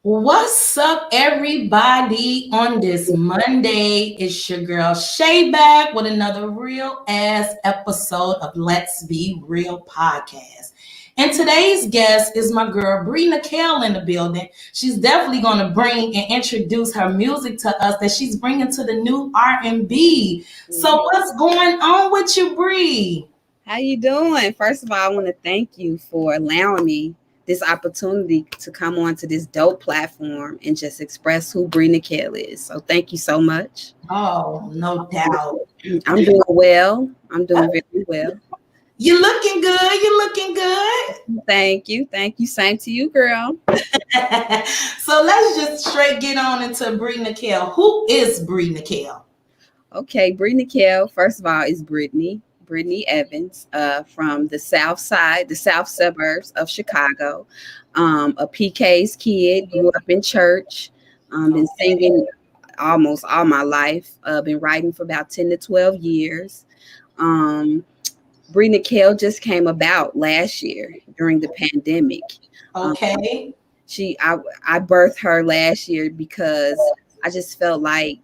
What's up, everybody? On this Monday, it's your girl Shay back with another real ass episode of Let's Be Real podcast. And today's guest is my girl Bre Nickelle in the building. She's definitely going to bring and introduce her music to us that she's bringing to the new R&B. So what's going on with you, Bre? How you doing? First of all, I want to thank you for allowing me this opportunity to come onto this dope platform and just express who Bre Nickelle is. So thank you so much. Oh, no doubt. I'm doing well. I'm doing very well. You're looking good. You're looking good. Thank you. Thank you. Same to you, girl. So let's just straight get on into Bre Nickelle. Who is Bre Nickelle? Okay, Bre Nickelle, first of all, is Brittany Evans from the South Side, the South suburbs of Chicago. A PK's kid, grew up in church, been singing almost all my life, been writing for about 10 to 12 years. Bre Nickelle just came about last year during the pandemic. Okay. I birthed her last year because I just felt like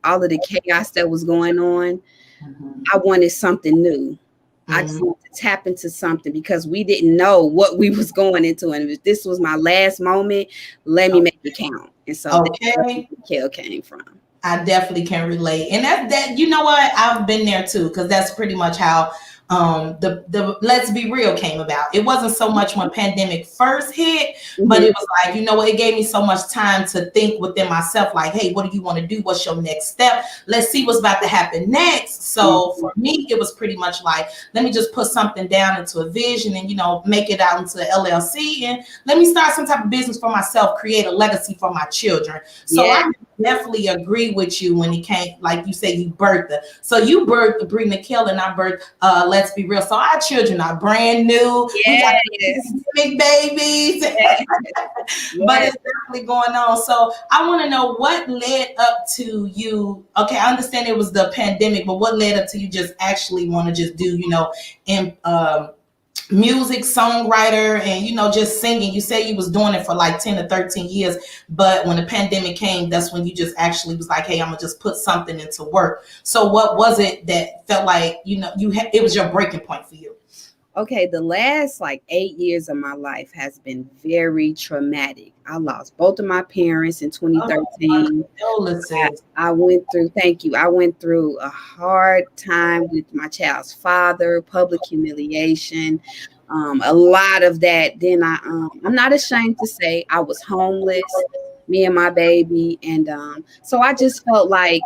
all of the chaos that was going on, I wanted something new. I just wanted to tap into something because we didn't know what we was going into. And if this was my last moment, let me make it count. And so that's where Nickelle came from. I definitely can relate. And that you know what? I've been there too, because that's pretty much how the Let's Be Real came about. It wasn't so much when pandemic first hit, but it was like, you know what, it gave me so much time to think within myself, like, hey, what do you want to do? What's your next step? Let's see what's about to happen next. So for me, it was pretty much like, let me just put something down into a vision and, you know, make it out into the LLC and let me start some type of business for myself, create a legacy for my children. So I definitely agree with you when it came, like you say, you birthed it. So you birthed Bre Nickelle and I birthed Let's Be Real. So our children are brand new. We got big babies. But it's definitely going on. So I want to know what led up to you. Okay, I understand it was the pandemic, but what led up to you just actually want to just do, you know, in music, songwriter, and, you know, just singing. You say you was doing it for like 10 to 13 years, but when the pandemic came, that's when you just actually was like, hey, I'm gonna just put something into work. So what was it that felt like, you know, it was your breaking point for you? Okay, the last like 8 years of my life has been very traumatic. I lost both of my parents in 2013. I went through, thank you. I went through a hard time with my child's father, public humiliation, a lot of that. Then I'm not ashamed to say I was homeless, me and my baby. And so I just felt like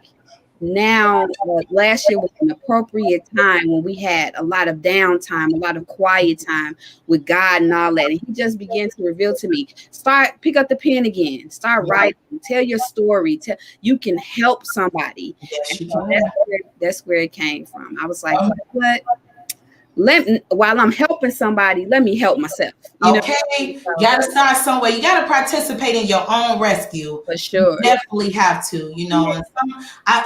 now last year was an appropriate time when we had a lot of downtime, a lot of quiet time with God and all that. And he just began to reveal to me, pick up the pen again, start writing, tell your story, you can help somebody. And so that's where it came from. I was like, what? While I'm helping somebody, let me help myself. You gotta start somewhere. You gotta participate in your own rescue. For sure. You definitely have to, you know. And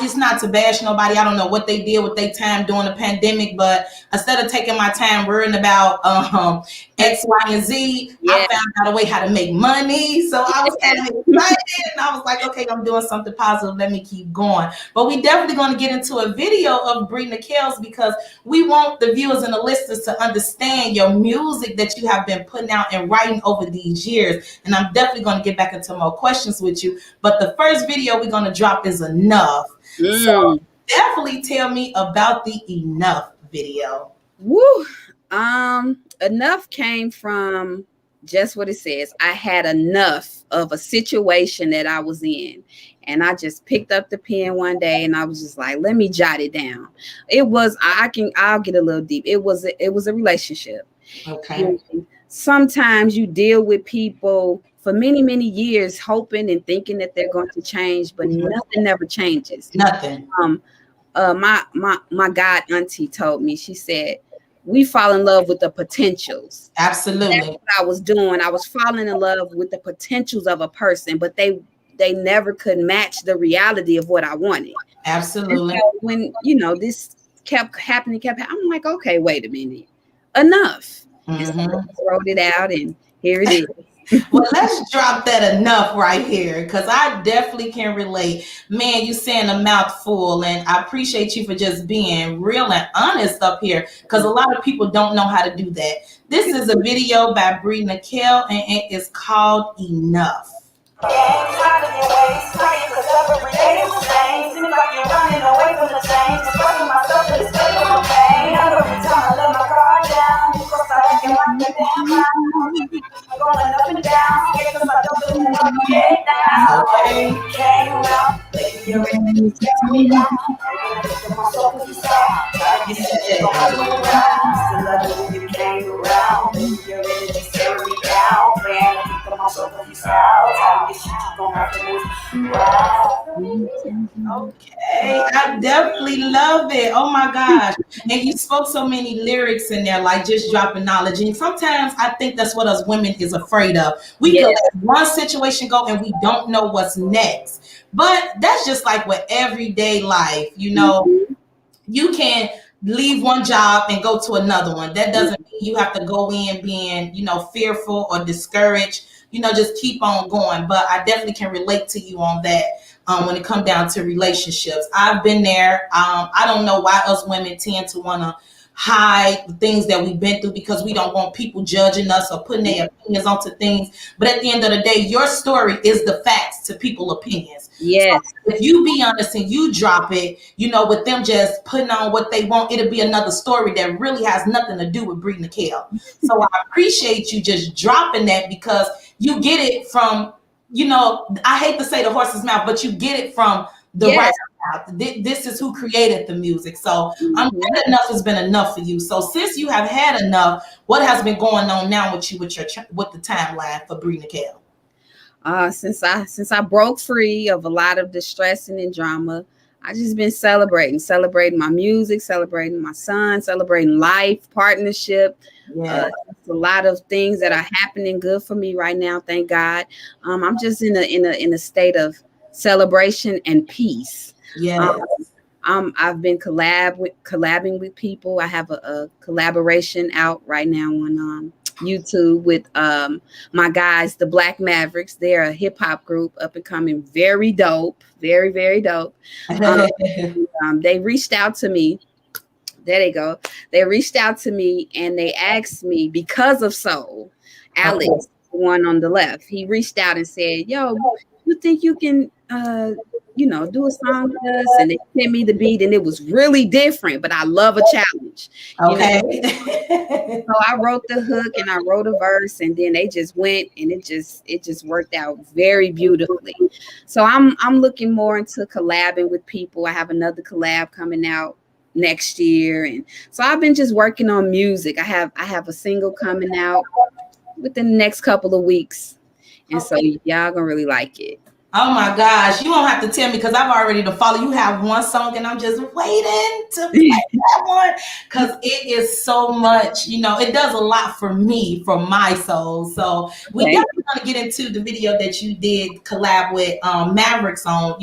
it's not to bash nobody. I don't know what they did with their time during the pandemic, but instead of taking my time worrying about X, Y, and Z, I found out a way how to make money. So I was kind of excited, and I was like, okay, I'm doing something positive. Let me keep going. But we definitely going to get into a video of Bre Nickelle's because we want the viewers and the listeners to understand your music that you have been putting out and writing over these years. And I'm definitely going to get back into more questions with you. But the first video we're going to drop is Enough. So definitely tell me about the Enough video. Woo. Enough came from just what it says. I had enough of a situation that I was in. And I just picked up the pen one day and I was just like, let me jot it down. It was, I'll get a little deep. It was a relationship. Okay. And sometimes you deal with people for many, many years, hoping and thinking that they're going to change, but nothing never changes. Nothing. My god auntie told me, she said, we fall in love with the potentials. Absolutely. That's what I was doing. I was falling in love with the potentials of a person, but they never could match the reality of what I wanted. Absolutely. So when, you know, this kept happening, I'm like, okay, wait a minute. Enough. And so I wrote it out and here it is. Well, let's drop that enough right here because I definitely can relate. Man, you saying a mouthful, and I appreciate you for just being real and honest up here because a lot of people don't know how to do that. This is a video by Bre Nickelle, and it is called Enough. Tired of your ways, praying cause every day is the same. Seems like you're running away from the change. Expressing myself in the state of my pain. Every time I let my guard down, because I acting like the damn clown. I'm going up and down, scared cause I don't feel like I'm getting down. Okay. Came around, baby, you're ready to tear me down. I'm lifting myself with you sound. You said you're gonna go around. Still I know you came around. Baby, you're ready to tear me down. Man, I'm lifting myself with you sound. Okay, I definitely love it. Oh my gosh. And you spoke so many lyrics in there, like just dropping knowledge. And sometimes I think that's what us women is afraid of. We can let one situation go and we don't know what's next. But that's just like with everyday life, you know. You can leave one job and go to another one. That doesn't mean you have to go in being, you know, fearful or discouraged. You know, just keep on going. But I definitely can relate to you on that when it comes down to relationships. I've been there. I don't know why us women tend to want to hide the things that we've been through because we don't want people judging us or putting their opinions onto things. But at the end of the day, your story is the facts to people's opinions. Yes. So if you be honest and you drop it, you know, with them just putting on what they want, it'll be another story that really has nothing to do with Bre Nickelle. So I appreciate you just dropping that because you get it from, you know, I hate to say the horse's mouth, but you get it from the right mouth. This is who created the music. So I'm glad enough has been enough for you. So since you have had enough, what has been going on now with you with the timeline for Bre Nickelle? Since I broke free of a lot of distressing and drama, I just been celebrating my music, celebrating my son, celebrating life, partnership. A lot of things that are happening good for me right now. Thank God. I'm just in a state of celebration and peace. I've been collabing with people. I have a collaboration out right now on YouTube with my guys, the Black Mavericks. They're a hip hop group, up and coming, very dope, very, very dope. They reached out to me. There they go. They reached out to me and they asked me because of Soul, Alex, the one on the left, he reached out and said, yo, you think you can do a song with us? And they sent me the beat and it was really different, but I love a challenge. Okay. So I wrote the hook and I wrote a verse and then they just went and it just worked out very beautifully. So I'm looking more into collabing with people. I have another collab coming out next year. And so I've been just working on music. I have a single coming out within the next couple of weeks. And so y'all gonna really like it. Oh my gosh, you won't have to tell me because I'm already to follow. You have one song and I'm just waiting to play that one because it is so much, you know, it does a lot for me, for my soul. So we definitely want to get into the video that you did collab with Mavericks on,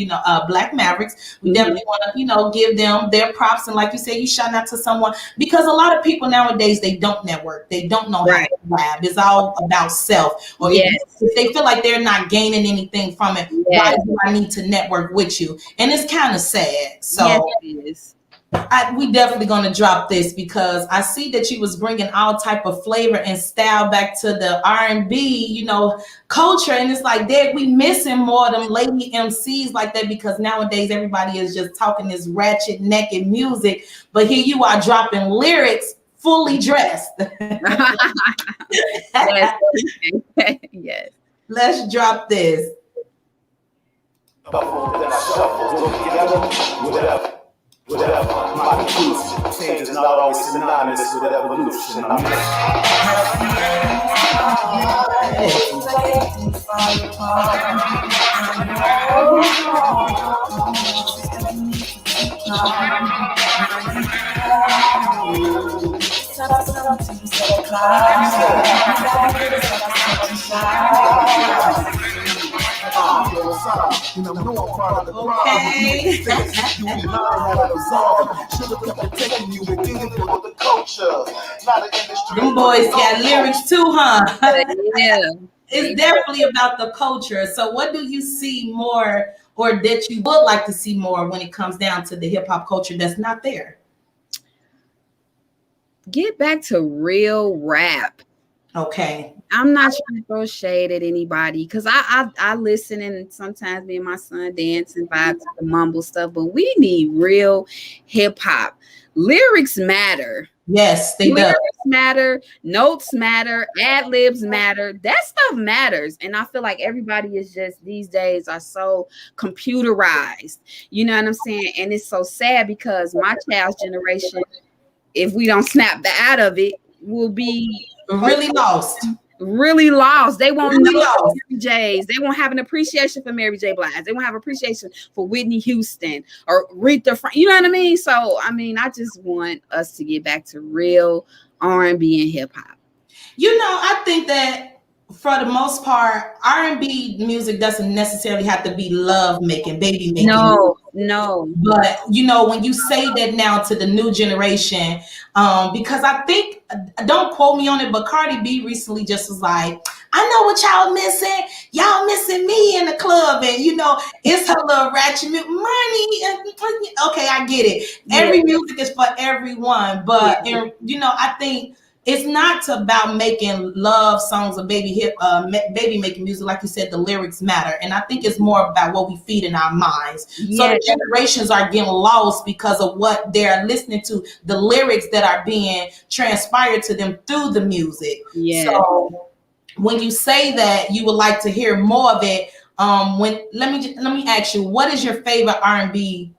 Black Mavericks. We definitely want to, give them their props. And like you said, you shout out to someone because a lot of people nowadays, they don't network. They don't know how to collab. It's all about self. Or if they feel like they're not gaining anything from it, why do I need to network with you? And it's kind of sad. So it is. We definitely going to drop this because I see that you was bringing all type of flavor and style back to the R&B, culture. And it's like, Dad, we missing more of them lady MCs like that because nowadays everybody is just talking this ratchet naked music. But here you are dropping lyrics fully dressed. Yes. Let's drop this. Then I shuffle, together, whatever. My conclusion, change is not always synonymous with evolution. Them boys got lyrics too, huh? Yeah. it's definitely about the culture. So what do you see more, or that you would like to see more when it comes down to the hip hop culture that's not there? Get back to real rap. Okay. I'm not trying to throw shade at anybody because I listen, and sometimes me and my son dance and vibe to the mumble stuff, but we need real hip hop. Lyrics matter. Yes, they do. Lyrics matter, notes matter, ad libs matter. That stuff matters. And I feel like everybody is just these days are so computerized. You know what I'm saying? And it's so sad because my child's generation, if we don't snap the out of it, will be really lost. Really lost. They won't know Mary J's. They won't have an appreciation for Mary J. Blige. They won't have appreciation for Whitney Houston or Aretha Franklin. You know what I mean? So, I mean, I just want us to get back to real R&B and hip hop. You know, I think that for the most part, R&B music doesn't necessarily have to be love making, baby making. No. But you know, when you say that now to the new generation, because I think, don't quote me on it, but Cardi B recently just was like, I know what y'all missing. Y'all missing me in the club, and you know, it's her little ratchet money. And okay, I get it. Yeah. Every music is for everyone, but you know, I think it's not about making love songs or baby making music. Like you said, the lyrics matter. And I think it's more about what we feed in our minds. Yes. So the generations are getting lost because of what they're listening to, the lyrics that are being transpired to them through the music. Yes. So when you say that you would like to hear more of it, let me ask you, what is your favorite R&B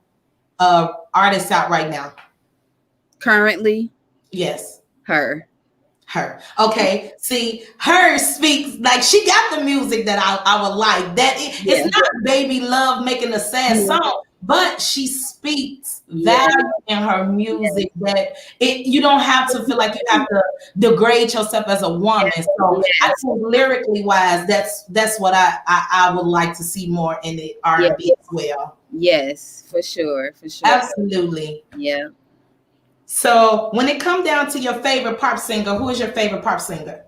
artist out right now? Currently? Yes. Her. Okay. See, her speaks like she got the music that I would like. That it's not baby love making a sad song, but she speaks value in her music that you don't have to feel like you have to degrade yourself as a woman. So I think lyrically wise, that's what I would like to see more in the R&B as well. Yes, for sure. Absolutely. Yeah. So when it comes down to your favorite pop singer, who is your favorite pop singer?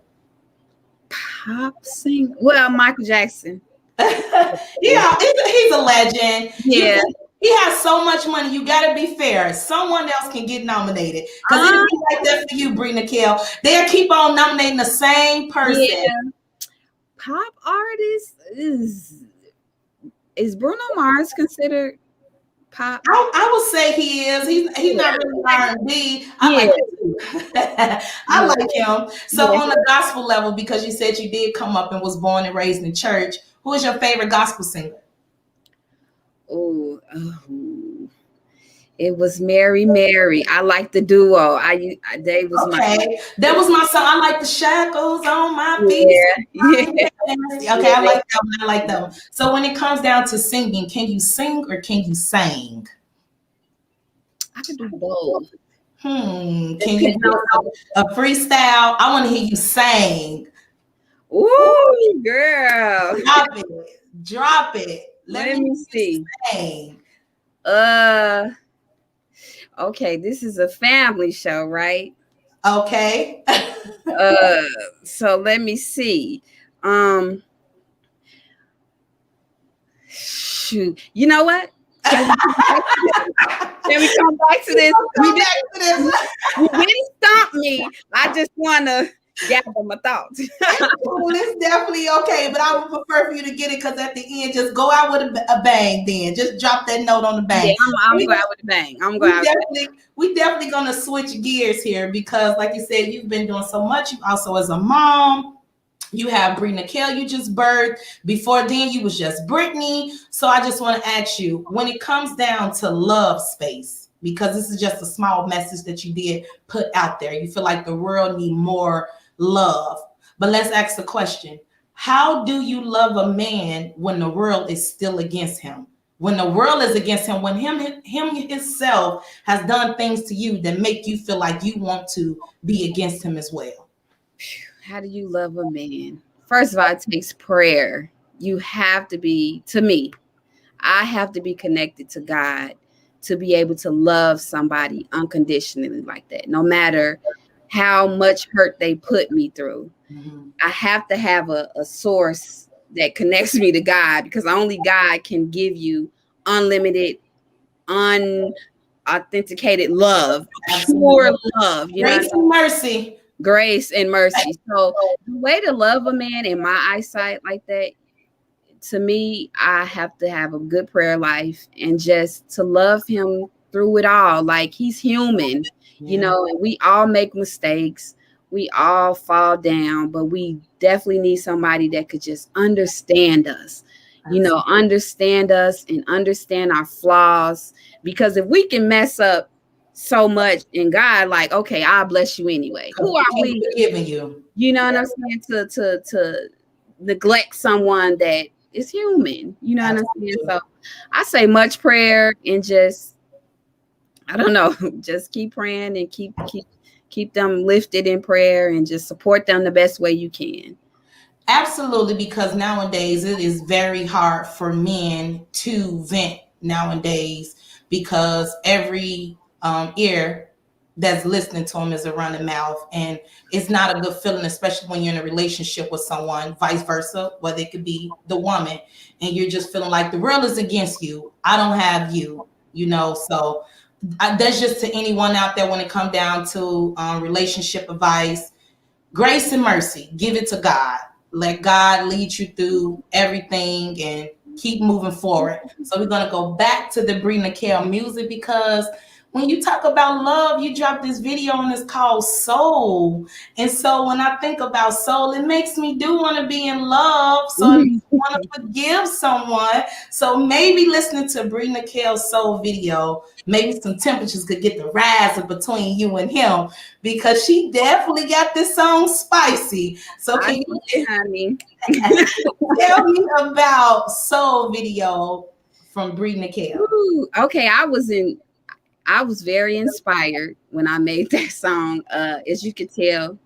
Pop singer? Well, Michael Jackson. Yeah, he's a legend. Yeah. He has so much money. You got to be fair. Someone else can get nominated. Because it'll be like that for you, Bre Nickelle. They'll keep on nominating the same person. Yeah. Pop artist is Bruno Mars considered pop? I would say he is. He's not really R&B. I like him. I like him. So on the gospel level, because you said you did come up and was born and raised in church, who is your favorite gospel singer? Oh, it was Mary. I like the duo. They was that was my song. I like the shackles on my feet. Yeah. Okay, I like that one. I like that one. So when it comes down to singing, can you sing or can you sing? I can do both. Can you do a freestyle? I want to hear you sing. Ooh, girl. Drop it. Let me see. Sing. Okay, this is a family show, right? Okay. So let me see. Shoot. You know what? Can we come back to this? You didn't stop me. I just want to gather my thoughts. Well, it's definitely okay, but I would prefer for you to get it because at the end, just go out with a bang. Then just drop that note on the bang. Yeah, I'm going out with a bang. We definitely gonna switch gears here because, like you said, you've been doing so much. You also, as a mom, you have Bre Nickelle you just birthed. Before then, you was just Brittany. So I just want to ask you, when it comes down to love space, because this is just a small message that you did put out there. You feel like the world need more love. But let's ask the question. How do you love a man when the world is still against him? When the world is against him, when him himself has done things to you that make you feel like you want to be against him as well? How do you love a man? First of all, it takes prayer. You have to be, to me, I have to be connected to God to be able to love somebody unconditionally like that. No matter how much hurt they put me through. Mm-hmm. I have to have a source that connects me to God, because only God can give you unlimited, unauthenticated love, pure love, grace and mercy. Grace and mercy. So the way to love a man in my eyesight like that, to me, I have to have a good prayer life and just to love him through it all. Like, he's human, and we all make mistakes. We all fall down, but we definitely need somebody that could just understand us, understand us and understand our flaws. Because if we can mess up so much in God, like, okay, I'll bless you anyway. Who are we? Forgiving you. You know what I'm saying? To neglect someone that is human. You know what I'm saying? So I say much prayer and just, I don't know, just keep praying and keep them lifted in prayer and just support them the best way you can. Absolutely, because nowadays it is very hard for men to vent nowadays, because every ear that's listening to them is a running mouth, and it's not a good feeling, especially when you're in a relationship with someone, vice versa, whether it could be the woman, and you're just feeling like the world is against you. I don't have you, so that's just to anyone out there when it comes down to relationship advice. Grace and mercy, give it to God. Let God lead you through everything and keep moving forward. So we're going to go back to the Bre Nickelle music, because when you talk about love, you dropped this video and it's called Soul. And so when I think about soul, it makes me do want to be in love. So I want to forgive someone. So maybe listening to Bre Nickelle's Soul video, maybe some temperatures could get the rising between you and him, because she definitely got this song spicy. So can you tell me about Soul video from Bre Nickelle? Ooh, okay, I was very inspired when I made that song. As you can tell,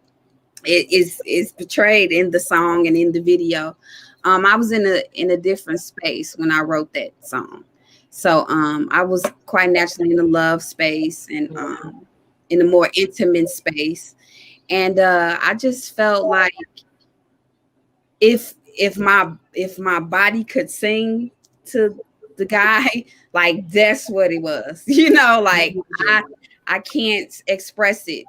it is portrayed in the song and in the video. I was in a different space when I wrote that song. So I was quite naturally in the love space and in a more intimate space. And I just felt like if my body could sing to the guy, like, that's what it was. Like, I can't express it.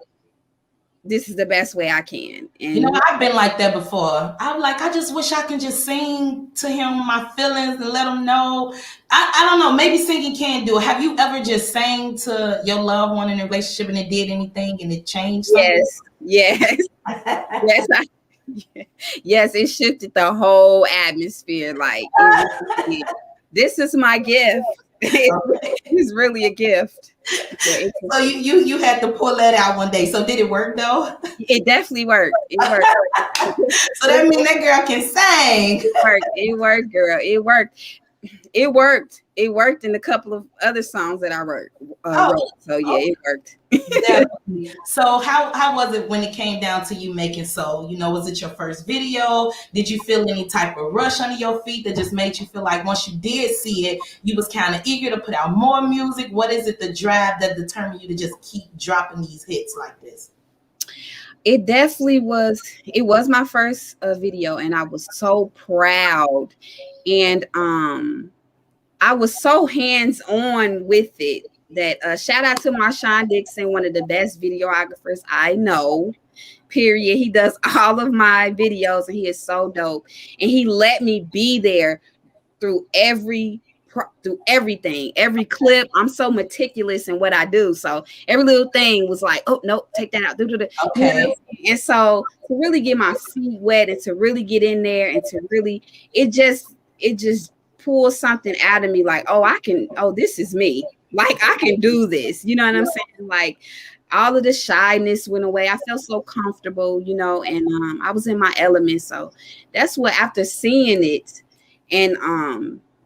This is the best way I can. And I've been like that before. I'm like, I just wish I can just sing to him my feelings and let him know. I don't know, maybe singing can do it. Have you ever just sang to your loved one in a relationship and it did anything and it changed something? Yes. Yes, it shifted the whole atmosphere. Like, this is my gift. It's really a gift. So you had to pull that out one day. So did it work though? It definitely worked. It worked. So that means that girl can sing. It worked, girl. It worked. It worked. It worked in a couple of other songs that I wrote. So yeah, it worked. So how was it when it came down to you making Soul? Was it your first video? Did you feel any type of rush under your feet that just made you feel like once you did see it, you was kind of eager to put out more music? What is it, the drive that determined you to just keep dropping these hits like this? It definitely was. It was my first video, and I was so proud. And I was so hands-on with it that shout out to Marshawn Dixon, one of the best videographers I know, period. He does all of my videos and he is so dope. And he let me be there through everything, every clip. I'm so meticulous in what I do. So every little thing was like, oh, no, take that out. Okay. And so to really get my feet wet and to really get in there and to really, it just pull something out of me like, this is me. Like, I can do this. You know what I'm saying? Like, all of the shyness went away. I felt so comfortable, and I was in my element. So that's what, after seeing it, and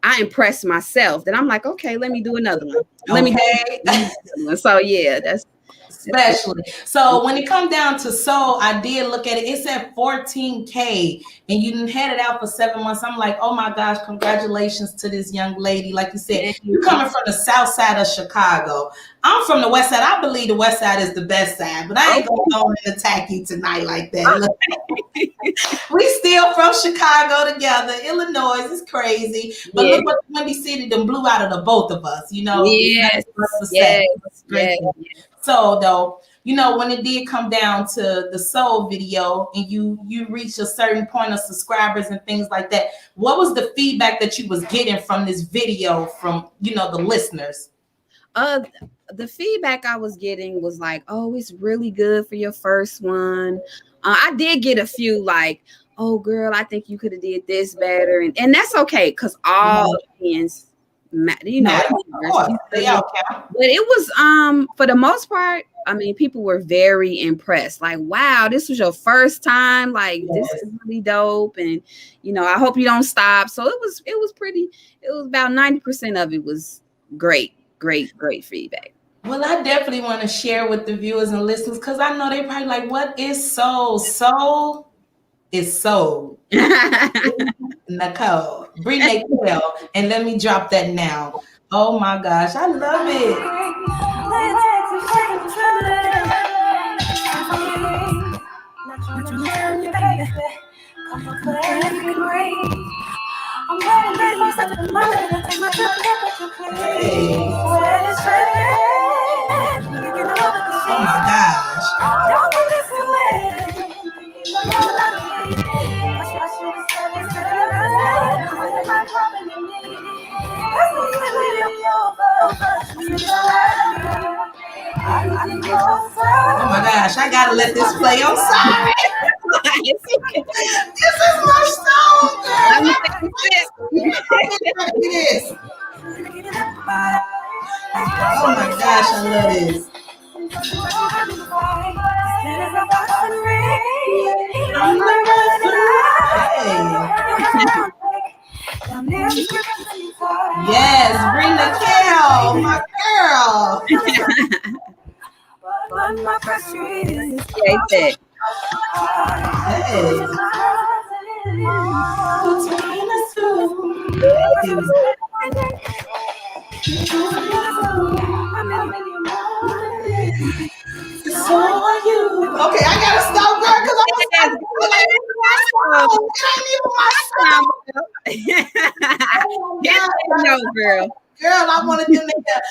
I impressed myself. Then I'm like, okay, let me do another one. Let me do another one. So yeah, Especially. So when it come down to soul, I did look at it. It said 14K, and you didn't had it out for 7 months. I'm like, oh my gosh, congratulations to this young lady. Like you said, you're coming from the south side of Chicago. I'm from the west side. I believe the west side is the best side, but I ain't gonna go and attack you tonight like that. Look, we still from Chicago together. Illinois is crazy, but look what the Windy City done blew out of the both of us. You know, yes. So though, you know, when it did come down to the soul video and you reached a certain point of subscribers and things like that, what was the feedback that you was getting from this video from, you know, the listeners? The feedback I was getting was like, oh, it's really good for your first one. I did get a few like, oh girl, I think you could have did this better, and that's okay because all opinions, you know, but it was for the most part, I mean, people were very impressed. Like, wow, this was your first time. Like, this is really dope, and you know, I hope you don't stop. So it was pretty. It was about 90% of it was great feedback. Well, I definitely want to share with the viewers and listeners because I know they probably like, what is soul? Soul is soul. Nickelle, Bre Nickelle, and let me drop that now. Oh my gosh, I love it. Oh my gosh. Oh my gosh, I gotta let this play. I'm sorry. This is my song. Oh my gosh, I love this. Yes, Bre Nickelle, my girl. So are you. Okay, I gotta stop, girl, because I'm like, it ain't even my song. Girl. Girl, I want to do that.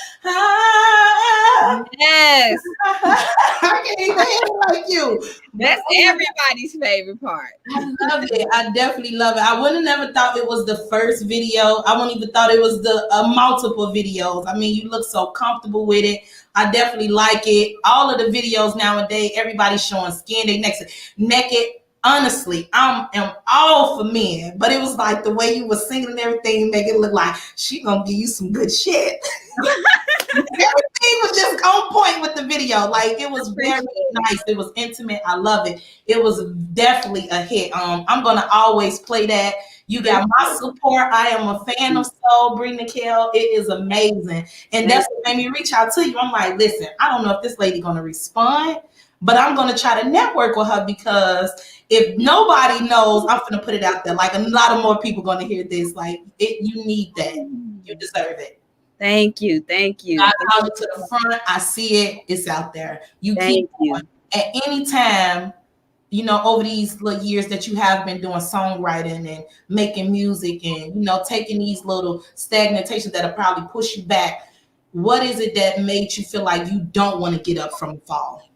Yes. I can't even hit it like you. That's everybody's favorite part. I love it. I definitely love it. I would have never thought it was the first video. I wouldn't even thought it was the multiple videos. I mean, you look so comfortable with it. I definitely like it. All of the videos nowadays, everybody's showing skin, they naked. Honestly, I am all for men, but it was like the way you were singing and everything make it look like she gonna give you some good shit. Everything was just on point with the video. Like it was very nice. It was intimate. I love it. It was definitely a hit. I'm gonna always play that. You got my support. I am a fan of soul, Bre Nickelle. It is amazing, and that's what made me reach out to you. I'm like, listen, I don't know if this lady gonna respond, but I'm gonna try to network with her because if nobody knows, I'm gonna put it out there. Like a lot of more people gonna hear this. Like you need that. You deserve it. Thank you. I call it to the front. I see it. It's out there. You keep going. At any time, you know, over these little years that you have been doing songwriting and making music and, you know, taking these little stagnations that'll probably push you back. What is it that made you feel like you don't want to get up from the fall?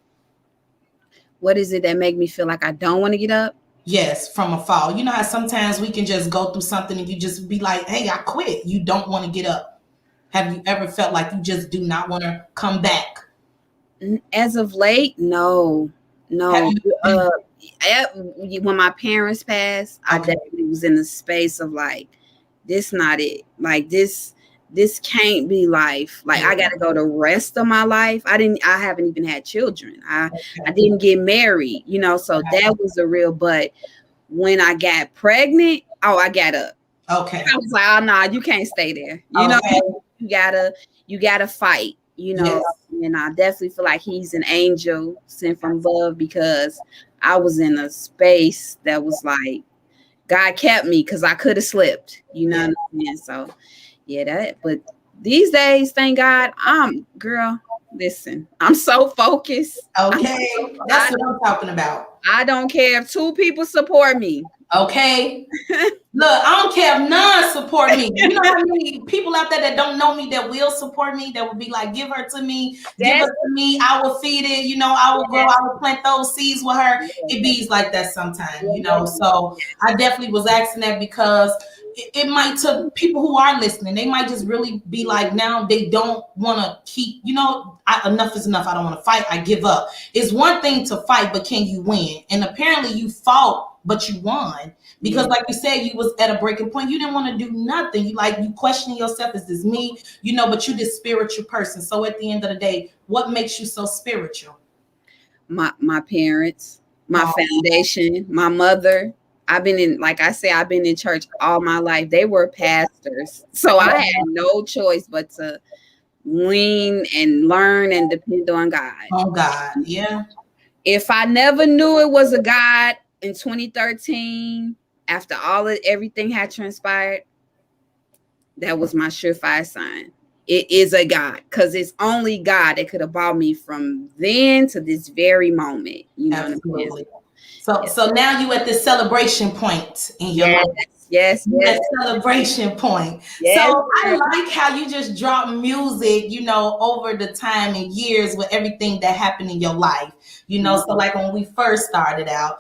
What is it that make me feel like I don't want to get up? Yes, from a fall. You know how sometimes we can just go through something and you just be like, hey, I quit. You don't want to get up. Have you ever felt like you just do not want to come back? As of late, no. When my parents passed, I definitely was in the space of like, this not it. Like this can't be life. Like I got to go the rest of my life. I haven't even had children. I didn't get married, you know, so that was a real, but when I got pregnant, I got up. Okay. I was like, oh no, you can't stay there. You know, you gotta fight, you know, And I definitely feel like he's an angel sent from above, because I was in a space that was like, God kept me because I could have slipped, you know what I'm saying? So yeah, but these days, thank God, girl, listen, I'm so focused. Okay. That's what I'm talking about. I don't care if 2 people support me. Okay. Look, I don't care if none support me. You know how many people out there that don't know me that will support me, that would be like, give her to me, give her to me. I will feed it. You know, I will grow. I will plant those seeds with her. It bees like that sometimes, you know. So I definitely was asking that because it might, to people who are listening, they might just really be like, now they don't want to keep, you know, enough is enough. I don't want to fight. I give up. It's one thing to fight, but can you win? And apparently you fought, but you won. Because like you said, you was at a breaking point. You didn't want to do nothing. You questioning yourself, is this me? You know, but you this spiritual person. So at the end of the day, what makes you so spiritual? My parents, my foundation, my mother. I've been in, like I say, I've been in church all my life. They were pastors. So I had no choice but to lean and learn and depend on God. Oh God, yeah. If I never knew it was a God in 2013, after everything had transpired, that was my surefire sign. It is a God, because it's only God that could have brought me from then to this very moment. You know Absolutely. what I mean? So now you at this celebration point in your life. Yes. That celebration point. Yes, so I like how you just drop music, you know, over the time and years with everything that happened in your life. You know, so like when we first started out,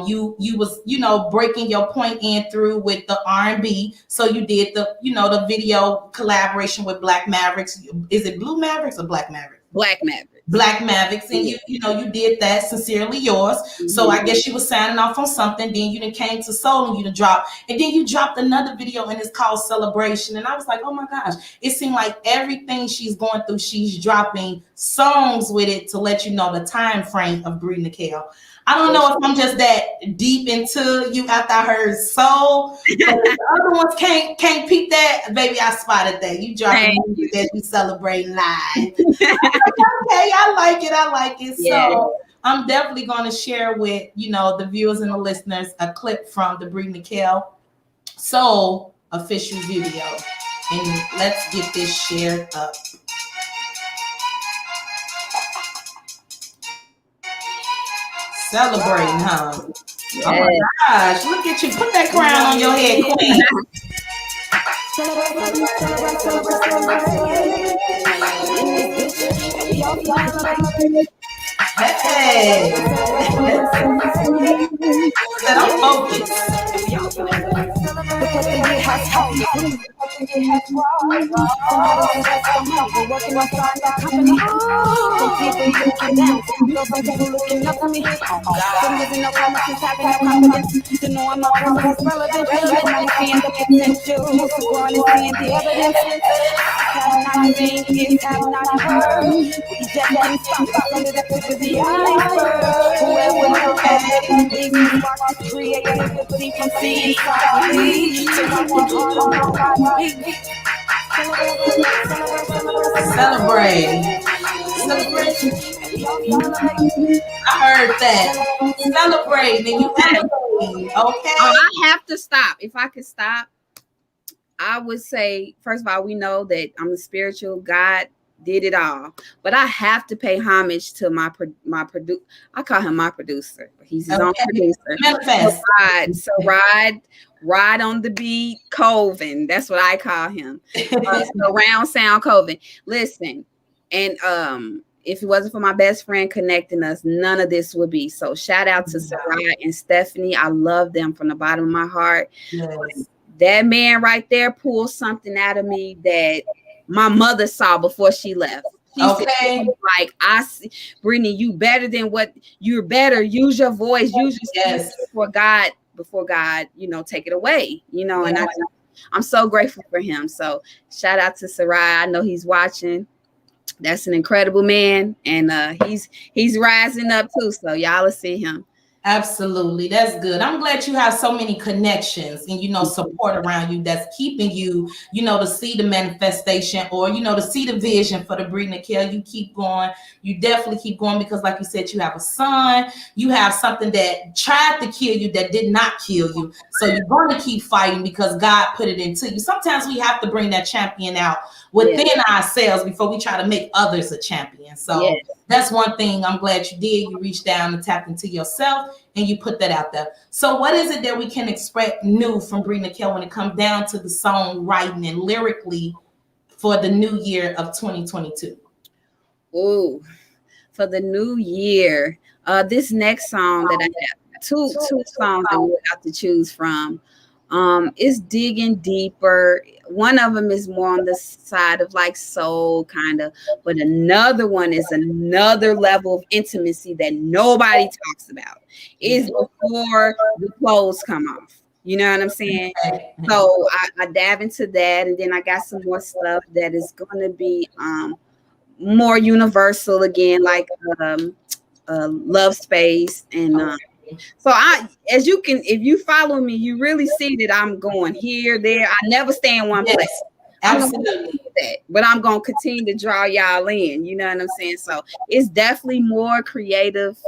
you was, you know, breaking your point in through with the R&B. So you did the video collaboration with Black Mavericks. Is it Blue Mavericks or Black Mavericks? Black Mavericks. Black Mavericks, and you did that, Sincerely Yours. So I guess you were signing off on something. Then you done came to Soul and you done dropped, and then you dropped another video and it's called Celebration. And I was like, oh my gosh, it seemed like everything she's going through, she's dropping songs with it to let you know the time frame of Bre Nickelle. I don't know if I'm just that deep into you after I heard Soul. But the other ones can't peep that. Baby, I spotted that. You dropping music that you celebrate live. Okay, I like it. Yeah. So I'm definitely going to share with, you know, the viewers and the listeners a clip from the Bre Nickelle Soul official video. And let's get this shared up. Celebrating, huh? Yes. Oh my gosh, look at you. Put that crown on your head, queen. Hey. Said I'm focused. Celebrate. I heard that. Celebrate and you elevate. Okay. I have to stop. If I could stop, I would say, first of all, we know that I'm a spiritual. God did it all, but I have to pay homage to my producer. I call him my producer. He's his own producer. Manifest. So ride on the beat, Colvin. That's what I call him. Surround sound, Colvin. Listen, and if it wasn't for my best friend connecting us, none of this would be. So shout out to Sarai and Stephanie. I love them from the bottom of my heart. Yes. That man right there pulled something out of me that my mother saw before she left. She said, like, I see, Brittany, you better than what you're better. Use your voice, use your speech before God, you know, take it away, you know, and I'm so grateful for him. So shout out to Sarai. I know he's watching. That's an incredible man. And he's rising up too. So y'all will see him. Absolutely. That's good. I'm glad you have so many connections and, support around you that's keeping you, to see the manifestation or, to see the vision for the Bre Nickelle. You keep going. You definitely keep going because, like you said, you have a son. You have something that tried to kill you that did not kill you. So you're going to keep fighting because God put it into you. Sometimes we have to bring that champion out within ourselves before we try to make others a champion. So that's one thing I'm glad you did. You reached down and tapped into yourself and you put that out there. So what is it that we can expect new from Bre Nickelle when it comes down to the songwriting and lyrically for the new year of 2022? Oh, for the new year, this next song that I have, two songs that we have to choose from. It's digging deeper. One of them is more on the side of like soul kind of, but another one is another level of intimacy that nobody talks about. It's before the clothes come off. You know what I'm saying? So I dive into that, and then I got some more stuff that is going to be more universal again, like Love Space and so as you can, if you follow me, you really see that I'm going here, there. I never stay in one place. Absolutely. But I'm going to continue to draw y'all in. You know what I'm saying? So it's definitely more creative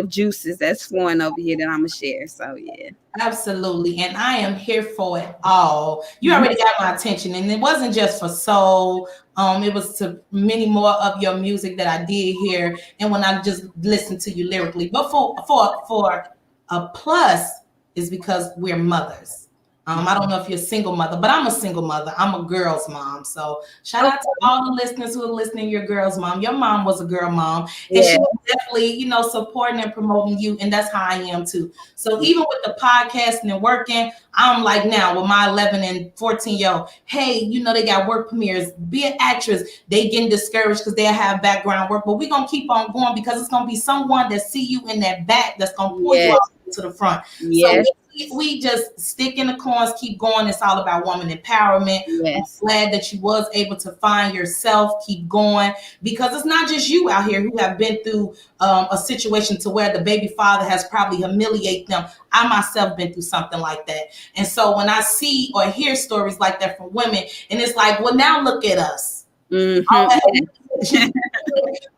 juices that's flowing over here that I'm going to share. So yeah. Absolutely. And I am here for it all. You already got my attention. And it wasn't just for soul. It was to many more of your music that I did hear. And when I just listened to you lyrically. But for a plus is because we're mothers. I don't know if you're a single mother, but I'm a single mother. I'm a girl's mom. So shout out to all the listeners who are listening. Your girl's mom. Your mom was a girl mom. And she was definitely, supporting and promoting you. And that's how I am too. So even with the podcasting and working, I'm like now with my 11 and 14-year-old, hey, they got work premieres. Be an actress. They getting discouraged because they have background work. But we're going to keep on going because it's going to be someone that see you in that back that's going to pull you up to the front. So we just stick in the corners, keep going. It's all about woman empowerment. I'm glad that you was able to find yourself, keep going, because it's not just you out here who have been through a situation to where the baby father has probably humiliated them. I myself been through something like that. And so when I see or hear stories like that from women, and it's like, well, now look at us.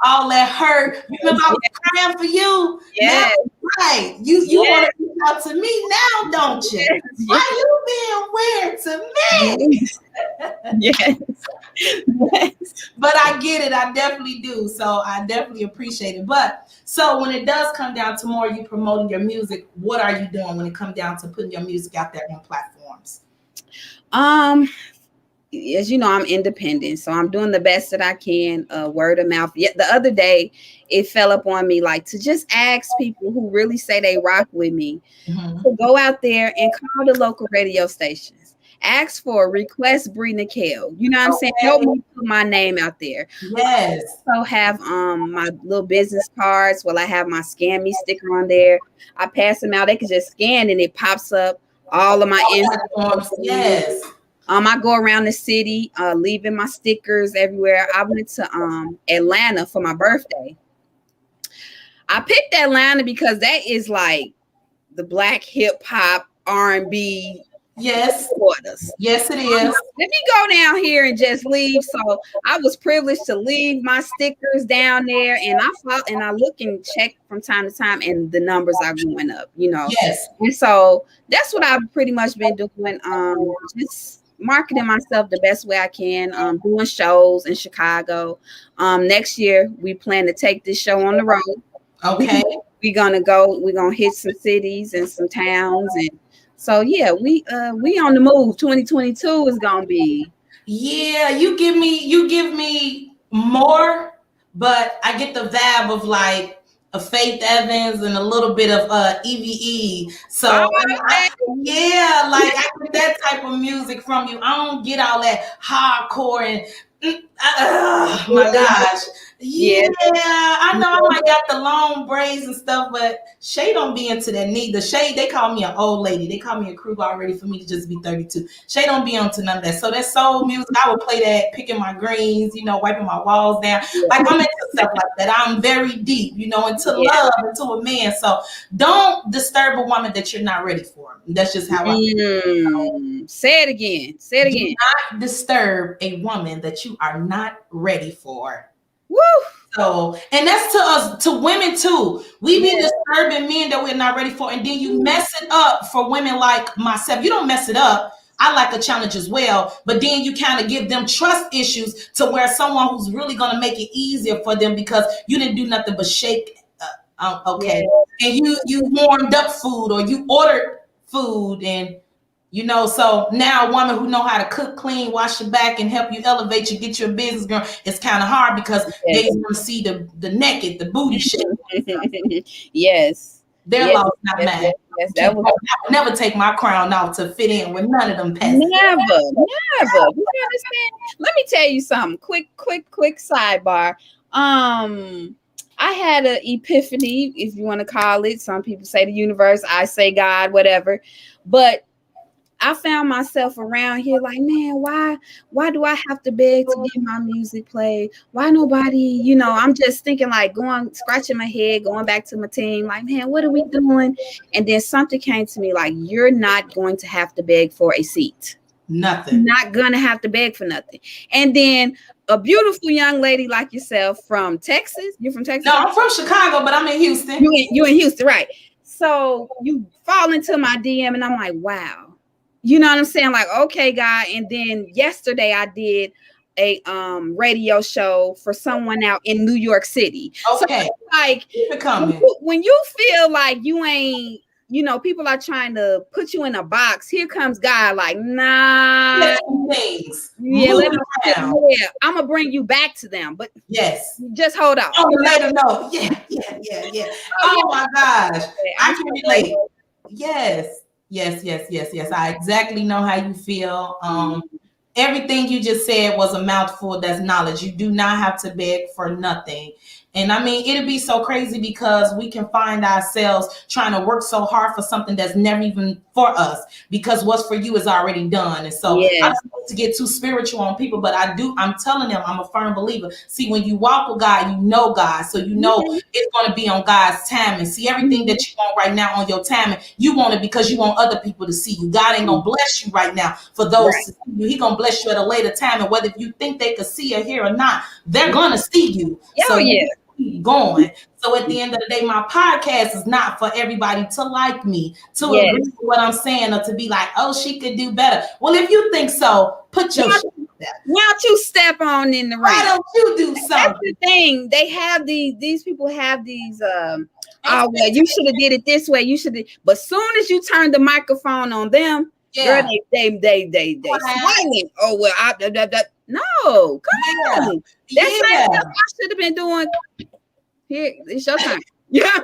All that hurt. You remember I was crying for you? Now, right. You want to reach out to me now, don't you? Why you being weird to me? But I get it. I definitely do. So I definitely appreciate it. But so when it does come down to more you promoting your music, what are you doing when it comes down to putting your music out there on platforms? As you know, I'm independent, so I'm doing the best that I can, word of mouth. Yet the other day, it fell up on me like to just ask people who really say they rock with me to go out there and call the local radio stations. Ask for request Bre Nickelle. You know what I'm saying? Help me put my name out there. Yes. I also have my little business cards. Well, I have my Scan Me sticker on there. I pass them out. They can just scan and it pops up all of my info. Yes. I go around the city, leaving my stickers everywhere. I went to Atlanta for my birthday. I picked Atlanta because that is like the black hip hop R&B. Yes. Yes, it is. Let me go down here and just leave. So I was privileged to leave my stickers down there, and I look and check from time to time, and the numbers are going up. Yes. And so that's what I've pretty much been doing. Just marketing myself the best way I can. Doing shows in Chicago. Next year we plan to take this show on the road. Okay. We're gonna hit some cities and some towns, and so yeah, we on the move. 2022 is gonna be. Yeah, you give me more, but I get the vibe of like a Faith Evans and a little bit of EVE. So I get that type of music from you. I don't get all that hardcore and my gosh. Yeah, I know I might got the long braids and stuff, but Shay don't be into that neither. Shay, they call me an old lady. They call me a crew already for me to just be 32. Shay don't be onto none of that. So that soul music, I would play that, picking my greens, wiping my walls down. Like I'm into stuff like that. I'm very deep, into love, into a man. So don't disturb a woman that you're not ready for. That's just how I feel. Say it again. Say it again. Do not disturb a woman that you are not ready for. Woo! So, and that's to us, to women too. We be disturbing men that we're not ready for, and then you mess it up for women like myself. You don't mess it up. I like a challenge as well, but then you kind of give them trust issues to where someone who's really going to make it easier for them because you didn't do nothing but shake. Okay, and you warmed up food or you ordered food and. So now a woman who know how to cook, clean, wash your back, and help you elevate you, get your business going, it's kind of hard because they want to see the naked, the booty shit. Yes. Their law is not mine. Yes, I would never take my crown off to fit in with none of them peasants. Never. You understand? Let me tell you something. Quick sidebar. I had an epiphany, if you want to call it. Some people say the universe, I say God, whatever. But I found myself around here like, man, why do I have to beg to get my music played? Why nobody, I'm just thinking like scratching my head, going back to my team, like, man, what are we doing? And then something came to me like, you're not going to have to beg for a seat. Nothing. You're not going to have to beg for nothing. And then a beautiful young lady like yourself from Texas. You're from Texas? No, I'm from Chicago, but I'm in Houston. You in Houston, right. So you fall into my DM and I'm like, wow. You know what I'm saying? Like, okay, guy. And then yesterday I did a radio show for someone out in New York City. Okay. So like when you feel like you ain't, people are trying to put you in a box. Here comes God, like, nah. Things. I'm gonna bring you back to them. But just hold on. Oh, let them know. Yeah. Oh my gosh. I can relate. Yes. I exactly know how you feel. Everything you just said was a mouthful. That's knowledge. You do not have to beg for nothing. And I mean, it'd be so crazy because we can find ourselves trying to work so hard for something that's never even for us because what's for you is already done. And so I don't want to get too spiritual on people, but I'm telling them I'm a firm believer. See, when you walk with God, you know God. So you know it's going to be on God's time. And see, everything that you want right now on your time, and you want it because you want other people to see you. God ain't going to bless you right now for those to see you. He going to bless you at a later time. And whether you think they could see or hear or not, they're going to see you. Keep going. So at the end of the day, my podcast is not for everybody to like me, to agree with what I'm saying, or to be like, oh, she could do better. Well, if you think so, put your shit there. Why don't you step on in the ring? Why don't you do something? That's the thing. They have these people have these oh well, you should have did it this way. You should have, but soon as you turn the microphone on them, girl, they swinging. Oh well, no, come on. That's same stuff I should have been doing. Here, it's your time. Yeah,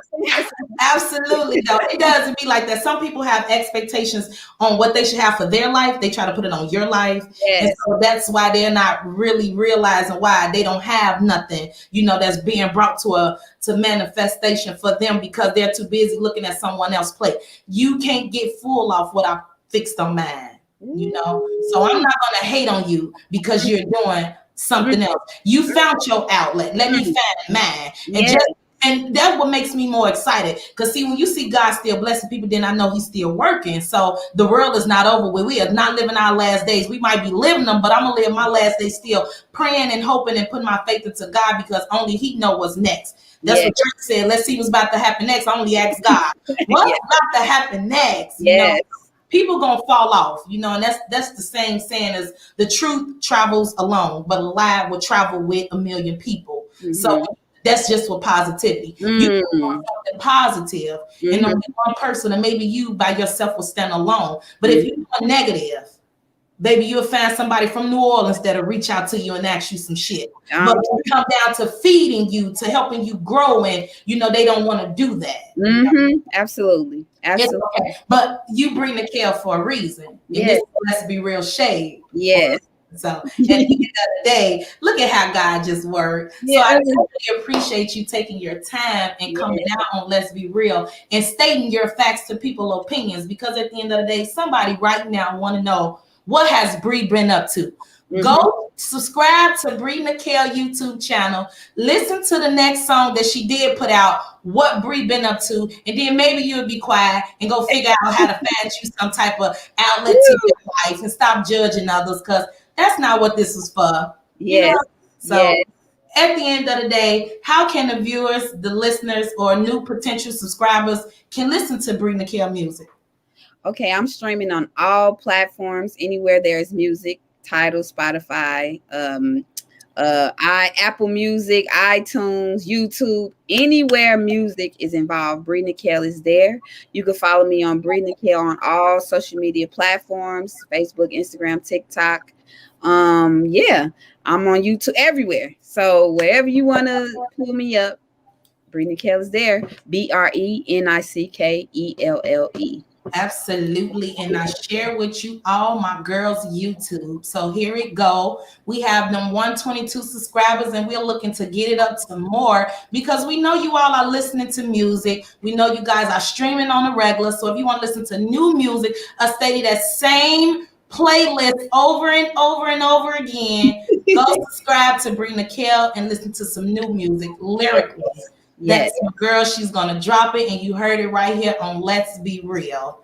absolutely. Though it doesn't be like that. Some people have expectations on what they should have for their life. They try to put it on your life, and so that's why they're not really realizing why they don't have nothing. That's being brought to manifestation for them because they're too busy looking at someone else's plate. You can't get full off what I fixed on mine. So I'm not gonna hate on you because you're doing something else. You found your outlet. Let me find mine. And that's what makes me more excited. Because see, when you see God still blessing people, then I know he's still working. So the world is not over with. We are not living our last days. We might be living them, but I'm going to live my last days still praying and hoping and putting my faith into God because only he knows what's next. That's what Drake said. Let's see what's about to happen next. I only ask God. What's about to happen next? People gonna fall off, and that's the same saying as the truth travels alone, but a lie will travel with a million people. So that's just for positivity. You want something positive, and only one person, and maybe you by yourself will stand alone. But if you are negative, baby, you'll find somebody from New Orleans that'll reach out to you and ask you some shit. But when it comes down to feeding you, to helping you grow, and they don't want to do that. Absolutely. Okay. But you bring Nickelle for a reason. Let's be real shade. Yes. So at the end of the day, look at how God just worked. So I really appreciate you taking your time and coming out on Let's Be Real and stating your facts to people's opinions, because at the end of the day, somebody right now want to know, what has Bre been up to? Go subscribe to Bre Nickelle YouTube channel. Listen to the next song that she did put out, what Bre been up to, and then maybe you'll be quiet and go figure out how to find you some type of outlet to your life and stop judging others, because that's not what this is for. Yes. So at the end of the day, how can the viewers, the listeners, or new potential subscribers can listen to Bre Nickelle music? Okay, I'm streaming on all platforms, anywhere there's music. Tidal, Spotify, Apple Music, iTunes, YouTube, anywhere music is involved, Bre Nickelle is there. You can follow me on Bre Nickelle on all social media platforms, Facebook, Instagram, TikTok. I'm on YouTube, everywhere. So wherever you want to pull me up, Bre Nickelle is there. BRENICKELLE. Absolutely. And I share with you all my girls' YouTube. So here it go. We have them 122 subscribers, and we're looking to get it up to more, because we know you all are listening to music. We know you guys are streaming on the regular. So if you want to listen to new music, stay that same playlist over and over and over again, go subscribe to Bre Nickelle and listen to some new music lyrically. That's my girl. She's gonna drop it, and you heard it right here on Let's Be Real.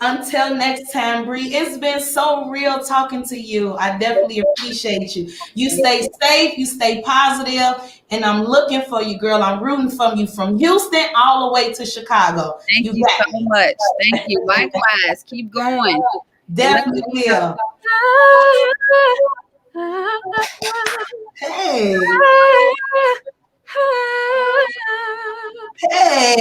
Until next time, Bre, it's been so real talking to you. I definitely appreciate you. You stay safe, you stay positive, and I'm looking for you, girl. I'm rooting for you from Houston all the way to Chicago. Thank you so much. Thank you. Likewise. Keep going. Definitely will. Hey. Hey.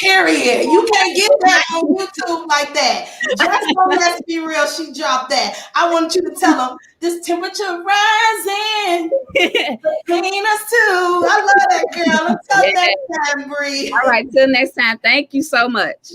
Period. You can't get that on YouTube like that. Just on Let's Be Real, she dropped that. I want you to tell them, this temperature rising between us two. I love that, girl. Until next time, Bre. All right, till next time. Thank you so much.